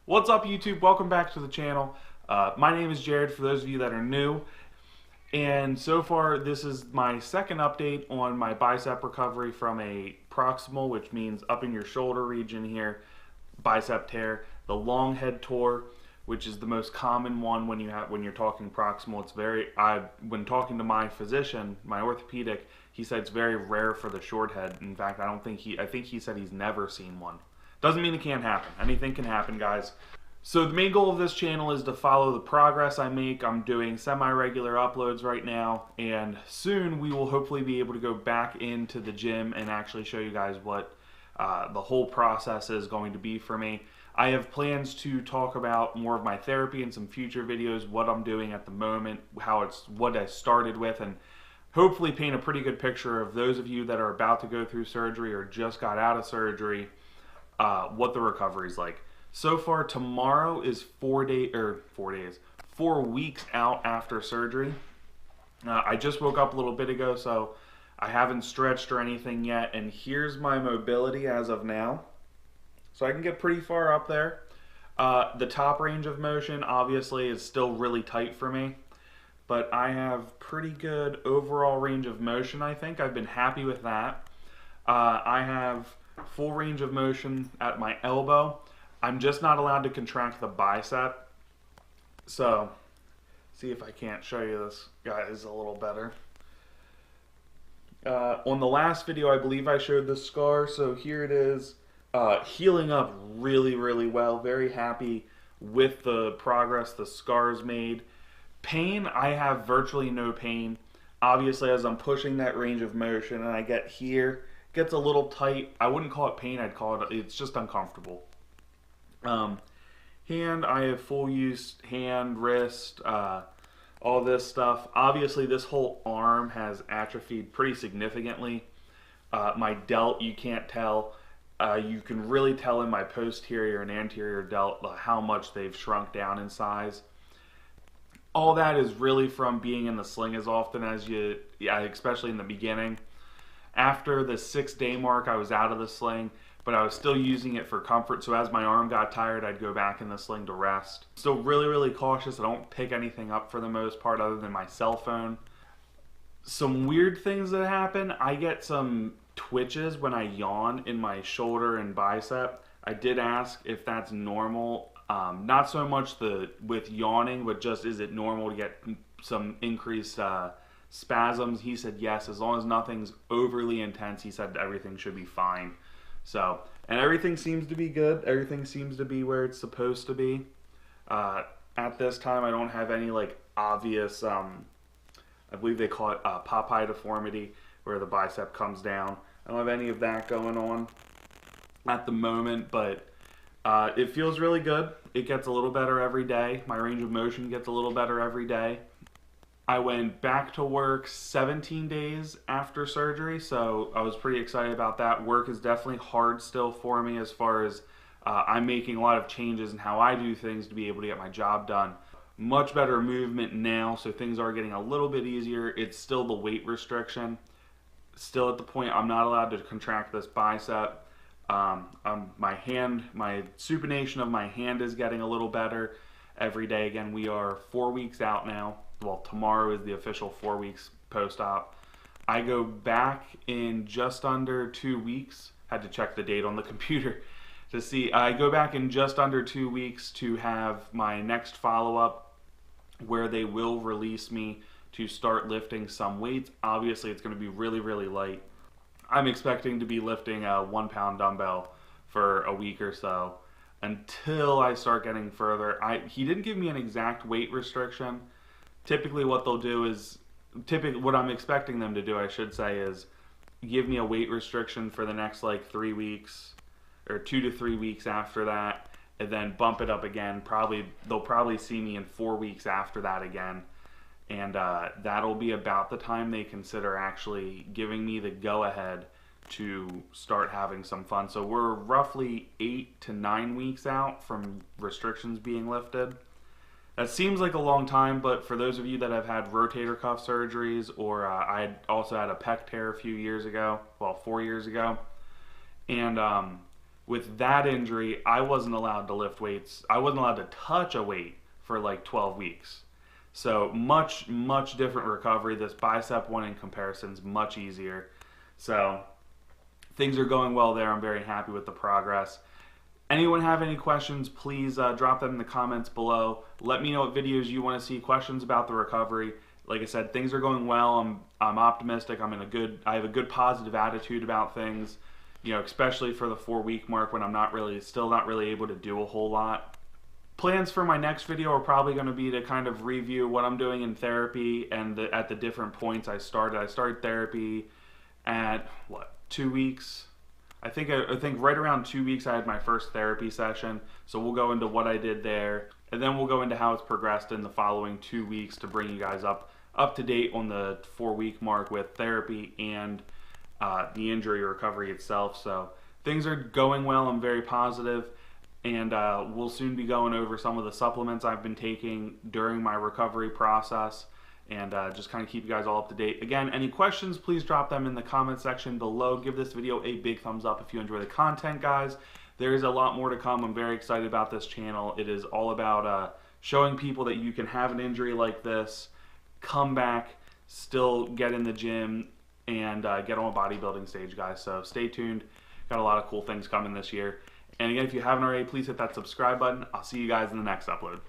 What's up, YouTube? Welcome back to the channel. My name is Jared, for those of you that are new. And so far, this is my second update on my bicep recovery from a proximal, which means up in your shoulder region here, bicep tear. The long head torn, which is the most common one when you're talking proximal. When talking to my physician, my orthopedic, he said it's very rare for the short head. In fact, I think he said he's never seen one. Doesn't mean it can't happen. Anything can happen, guys. So the main goal of this channel is to follow the progress I make. I'm doing semi-regular uploads right now, and soon we will hopefully be able to go back into the gym and actually show you guys what the whole process is going to be for me. I have plans to talk about more of my therapy in some future videos, what I'm doing at the moment, what I started with, and hopefully paint a pretty good picture of those of you that are about to go through surgery or just got out of surgery, what the recovery is like. So far, tomorrow is 4 weeks out after surgery. I just woke up a little bit ago, so I haven't stretched or anything yet, and here's my mobility as of now. So I can get pretty far up there. The top range of motion, obviously, is still really tight for me, but I have pretty good overall range of motion, I think. I've been happy with that. I have full range of motion at my elbow. I'm just not allowed to contract the bicep. So, see if I can't show you this, guys, a little better. On the last video, I believe I showed the scar, so here it is. Healing up really, really well. Very happy with the progress the scar's made. Pain, I have virtually no pain. Obviously, as I'm pushing that range of motion and I get here, it gets a little tight. I wouldn't call it pain, I'd call it's just uncomfortable. Hand, I have full use, hand, wrist, all this stuff. Obviously, this whole arm has atrophied pretty significantly. My delt, you can't tell. You can really tell in my posterior and anterior delt how much they've shrunk down in size. All that is really from being in the sling as often as especially in the beginning. After the 6-day mark, I was out of the sling, but I was still using it for comfort. So as my arm got tired, I'd go back in the sling to rest. Still really, really cautious. I don't pick anything up for the most part other than my cell phone. Some weird things that happen. I get some twitches when I yawn in my shoulder and bicep. I did ask if that's normal. Not so much with yawning, but just is it normal to get some increased spasms? He said yes, as long as nothing's overly intense. He said everything should be fine. So, and everything seems to be good. Everything seems to be where it's supposed to be. At this time, I don't have any obvious, I believe they call it Popeye deformity, where the bicep comes down. I don't have any of that going on at the moment, but it feels really good. It gets a little better every day. My range of motion gets a little better every day. I went back to work 17 days after surgery, so I was pretty excited about that. Work is definitely hard still for me as far as I'm making a lot of changes in how I do things to be able to get my job done. Much better movement now, so things are getting a little bit easier. It's still the weight restriction. Still at the point I'm not allowed to contract this bicep. My supination of my hand is getting a little better every day. Again, we are 4 weeks out now. Well, tomorrow is the official 4 weeks post-op. I go back in just under 2 weeks. Had to check the date on the computer to see. I go back in just under 2 weeks to have my next follow-up where they will release me to start lifting some weights. Obviously, it's going to be really, really light. I'm expecting to be lifting a 1-pound dumbbell for a week or so until I start getting further. He didn't give me an exact weight restriction. Typically what they'll do is, what I'm expecting them to do, I should say, is give me a weight restriction for the next 3 weeks or 2 to 3 weeks after that, and then bump it up again. They'll probably see me in 4 weeks after that again. And that'll be about the time they consider actually giving me the go-ahead to start having some fun. So we're roughly 8 to 9 weeks out from restrictions being lifted. That seems like a long time, but for those of you that have had rotator cuff surgeries, or I also had a pec tear a few years ago, well, 4 years ago, and with that injury, I wasn't allowed to lift weights. I wasn't allowed to touch a weight for like 12 weeks. So much different recovery. This bicep one in comparison is much easier. So things are going well there. I'm very happy with the progress. Anyone have any questions, please drop them in the comments below. Let me know what videos you want to see, questions about the recovery. Like I said, things are going well. I'm optimistic. I have a good positive attitude about things, you know, especially for the 4-week mark when I'm still not really able to do a whole lot. Plans for my next video are probably going to be to kind of review what I'm doing in therapy and at the different points I started. I started therapy at 2 weeks. I think right around 2 weeks I had my first therapy session. So we'll go into what I did there, and then we'll go into how it's progressed in the following 2 weeks to bring you guys up to date on the 4-week mark with therapy and the injury recovery itself. So things are going well. I'm very positive, and we'll soon be going over some of the supplements I've been taking during my recovery process, and just kind of keep you guys all up to date. Again, any questions, please drop them in the comment section below. Give this video a big thumbs up if you enjoy the content, guys. There is a lot more to come. I'm very excited about this channel. It is all about showing people that you can have an injury like this, come back, still get in the gym, and get on a bodybuilding stage, guys. So stay tuned. Got a lot of cool things coming this year. And again, if you haven't already, please hit that subscribe button. I'll see you guys in the next upload.